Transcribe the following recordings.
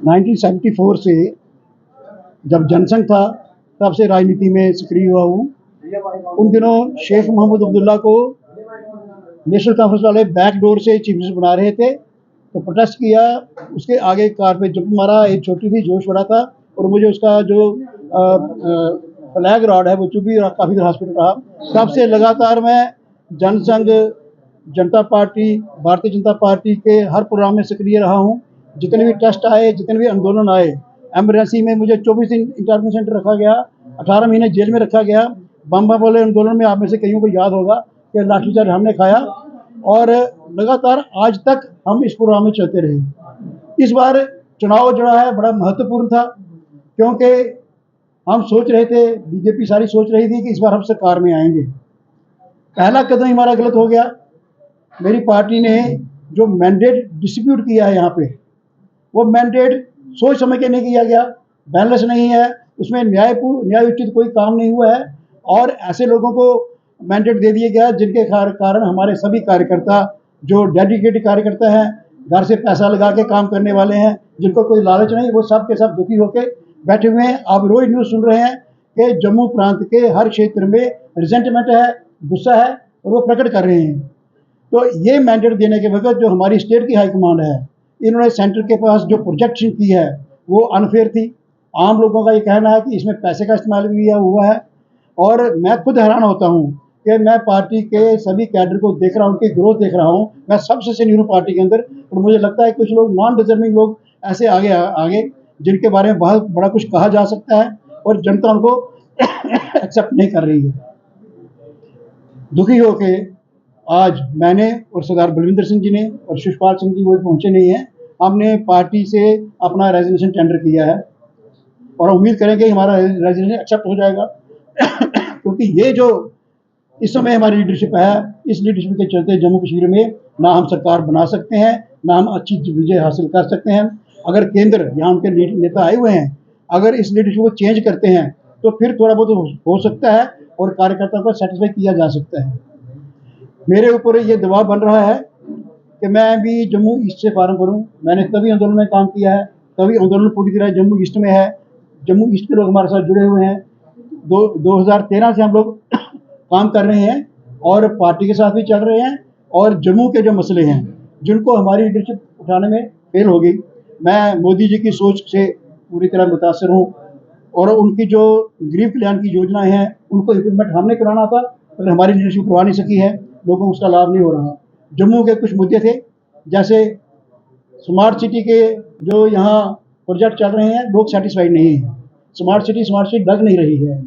1974 से जब जनसंघ था तब से राजनीति में सक्रिय हुआ हूँ। उन दिनों शेख मोहम्मद अब्दुल्ला को नेशनल कॉन्फ्रेंस वाले बैक डोर से चीफ मिनिस्टर बना रहे थे, तो प्रोटेस्ट किया। उसके आगे कार पे जंप मारा, एक छोटी थी, जोश बड़ा था और मुझे उसका जो फ्लैग रॉड है वो चुभी और काफ़ी देर हॉस्पिटल रहा। तब से लगातार मैं जनसंघ, जनता पार्टी, भारतीय जनता पार्टी के हर प्रोग्राम में सक्रिय रहा हूँ। जितने भी टेस्ट आए, जितने भी आंदोलन आए, एमरजेंसी में मुझे 24 दिन इंटरनेशनल सेंटर रखा गया, 18 महीने जेल में रखा गया। बम्बा वाले आंदोलन में आप में से कईयों को याद होगा कि लाठीचार्ज हमने खाया और लगातार आज तक हम इस प्रोग्राम में चलते रहे। इस बार चुनाव जो है बड़ा महत्वपूर्ण था, क्योंकि हम सोच रहे थे, बीजेपी सारी सोच रही थी कि इस बार हम सरकार में आएंगे। पहला कदम हमारा गलत हो गया। मेरी पार्टी ने जो मैंडेट डिस्ट्रीब्यूट किया है यहाँ पे, वो मैंडेट सोच समझ के नहीं किया गया, बैलेंस नहीं है, उसमें न्याय उचित कोई काम नहीं हुआ है और ऐसे लोगों को मैंडेट दे दिया गया जिनके कारण हमारे सभी कार्यकर्ता, जो डेडिकेटेड कार्यकर्ता हैं, घर से पैसा लगा के काम करने वाले हैं, जिनको कोई लालच नहीं, वो सब के सब दुखी होकर बैठे हुए हैं। आप रोज न्यूज़ सुन रहे हैं कि जम्मू प्रांत के हर क्षेत्र में रिजेंटमेंट है, गुस्सा है और वो प्रकट कर रहे हैं। तो ये मैंडेट देने के वक्त जो हमारी स्टेट की हाईकमांड है, इन्होंने सेंटर के पास जो प्रोजेक्शन की है वो अनफेयर थी। आम लोगों का ये कहना है कि इसमें पैसे का इस्तेमाल भी हुआ है और मैं खुद हैरान होता हूँ कि मैं पार्टी के सभी कैडर को देख रहा हूँ, उनकी ग्रोथ देख रहा हूँ। मैं सबसे सीनियर हूँ पार्टी के अंदर और मुझे लगता है कुछ लोग नॉन डिजर्विंग लोग ऐसे आगे जिनके बारे में बहुत बड़ा कुछ कहा जा सकता है और जनता उनको एक्सेप्ट नहीं कर रही है। दुखी होके आज मैंने और सरदार बलविंदर सिंह जी ने और शिवपाल सिंह जी वो पहुंचे नहीं हैं, हमने पार्टी से अपना रेजिग्नेशन टेंडर किया है और उम्मीद करेंगे हमारा रेजिग्नेशन एक्सेप्ट हो जाएगा क्योंकि ये जो इस समय हमारी लीडरशिप है, इस लीडरशिप के चलते जम्मू कश्मीर में ना हम सरकार बना सकते हैं, ना हम अच्छी विजय हासिल कर सकते हैं। अगर केंद्र यहाँ उनके नेता आए हुए हैं, अगर इस लीडरशिप को चेंज करते हैं तो फिर थोड़ा बहुत हो सकता है और कार्यकर्ताओं को सेटिस्फाई किया जा सकता है। मेरे ऊपर ये दबाव बन रहा है कि मैं भी जम्मू ईस्ट से फार्म करूँ। मैंने तभी आंदोलन में काम किया है, तभी आंदोलन पूरी तरह जम्मू ईस्ट में है। जम्मू ईस्ट के लोग हमारे साथ जुड़े हुए हैं। 2013 से हम लोग काम कर रहे हैं और पार्टी के साथ भी चल रहे हैं और जम्मू के जो मसले हैं जिनको हमारी लीडरशिप उठाने में फेल हो गई, मैं मोदी जी की सोच से पूरी तरह मुतासर हूँ और उनकी जो गरीब कल्याण की योजनाएं हैं उनको इम्प्लीमेंट हमने कराना था, अगर हमारी लीडरशिप करवा नहीं सकी है, लोगों को उसका लाभ नहीं हो रहा। जम्मू के कुछ मुद्दे थे, जैसे स्मार्ट सिटी के जो यहाँ प्रोजेक्ट चल रहे हैं, लोग सेटिस्फाइड नहीं है। स्मार्ट सिटी लग नहीं रही है।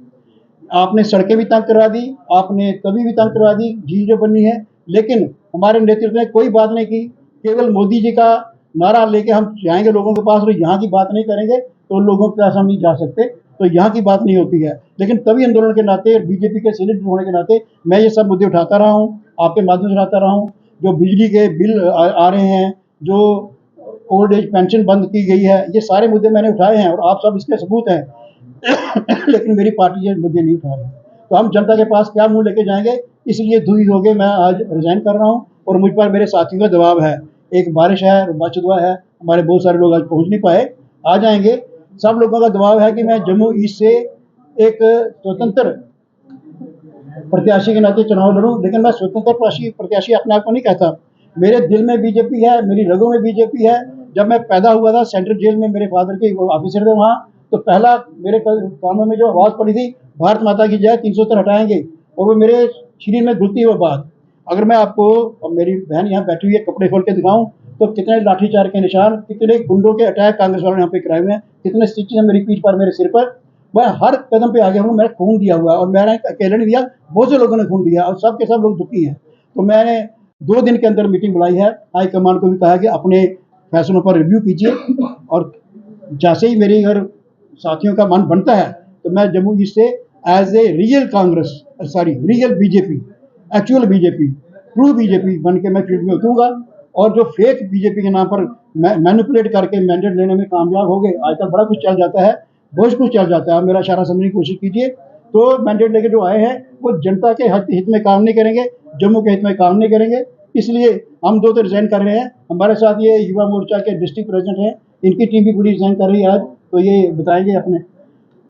आपने सड़कें भी तंग करवा दी, आपने तभी भी तंग करवा दी, झील जो बननी है, लेकिन हमारे नेतृत्व ने कोई बात नहीं की। केवल मोदी जी का नारा लेके हम जाएंगे लोगों के पास और यहाँ की बात नहीं करेंगे तो लोगों के पास हम नहीं जा सकते, तो यहाँ की बात नहीं होती है। लेकिन तभी आंदोलन के नाते, बीजेपी के सीनियर होने के नाते मैं ये सब मुद्दे उठाता रहा हूँ, आपके माध्यम से उठाता रहा हूँ। जो बिजली के बिल आ रहे हैं, जो ओल्ड एज पेंशन बंद की गई है, ये सारे मुद्दे मैंने उठाए हैं और आप सब इसके सबूत हैं लेकिन मेरी पार्टी ये मुद्दे नहीं उठा रही, तो हम जनता के पास क्या मुंह लेके जाएंगे। इसलिए दुखी हो गए मैं आज रिजाइन कर रहा हूँ और मुझ पर मेरे साथियों का दबाव है। एक बारिश है, बाचुदवा है, हमारे बहुत सारे लोग आज पहुँच नहीं पाए, आ जाएंगे। सब लोगों का दबाव है कि मैं जम्मू ईस्ट से एक स्वतंत्र प्रत्याशी के नाते चुनाव लड़ूं, लेकिन मैं स्वतंत्र प्रत्याशी अपने आप को नहीं कहता। मेरे दिल में बीजेपी है, मेरी रगों में बीजेपी है। जब मैं पैदा हुआ था सेंट्रल जेल में, मेरे फादर के ऑफिसर थे वहाँ, तो पहला मेरे कानों में जो आवाज़ पड़ी थी, भारत माता की जय, 370 हटाएंगे, और वो मेरे शरीर में घुलती है वो बात। अगर मैं आपको, और मेरी बहन यहाँ बैठी हुई है, कपड़े खोल के दिखाऊं तो कितने लाठीचार्ज के निशान, कितने गुंडों के अटैक कांग्रेस वालों ने यहाँ पे कराए हुए हैं, कितने स्टिचेस हैं मेरी पीठ पर, मेरे सिर पर। मैं हर कदम पे आगे हूँ, मैंने खून दिया हुआ है और मैंने अकेले नहीं दिया, बहुत से लोगों ने खून दिया और सब के सब लोग दुखी हैं। तो मैंने 2 दिन के अंदर मीटिंग बुलाई है, हाईकमान को भी कहा कि अपने फैसलों पर रिव्यू कीजिए और जैसे ही मेरी अगर साथियों का मन बनता है तो मैं जम्मू ईस्ट से as a real Congress, real BJP, actual BJP, true BJP बन के मैं फील्ड में उतरूंगा। और जो फेक बीजेपी के नाम पर मैनिपुलेट करके मैंडेट लेने में कामयाब हो गए, आजकल बड़ा कुछ चल जाता है, बहुत कुछ चल जाता है, मेरा इशारा समझने की कोशिश कीजिए। तो मैंडेट लेके जो आए हैं वो जनता के हित में काम नहीं करेंगे, जम्मू के हित में काम नहीं करेंगे, इसलिए हम 2 तो रिजाइन कर रहे हैं। हमारे साथ ये युवा मोर्चा के डिस्ट्रिक्ट प्रेसिडेंट हैं, इनकी टीम भी पूरी रिजाइन कर रही है आज, तो ये बताएंगे अपने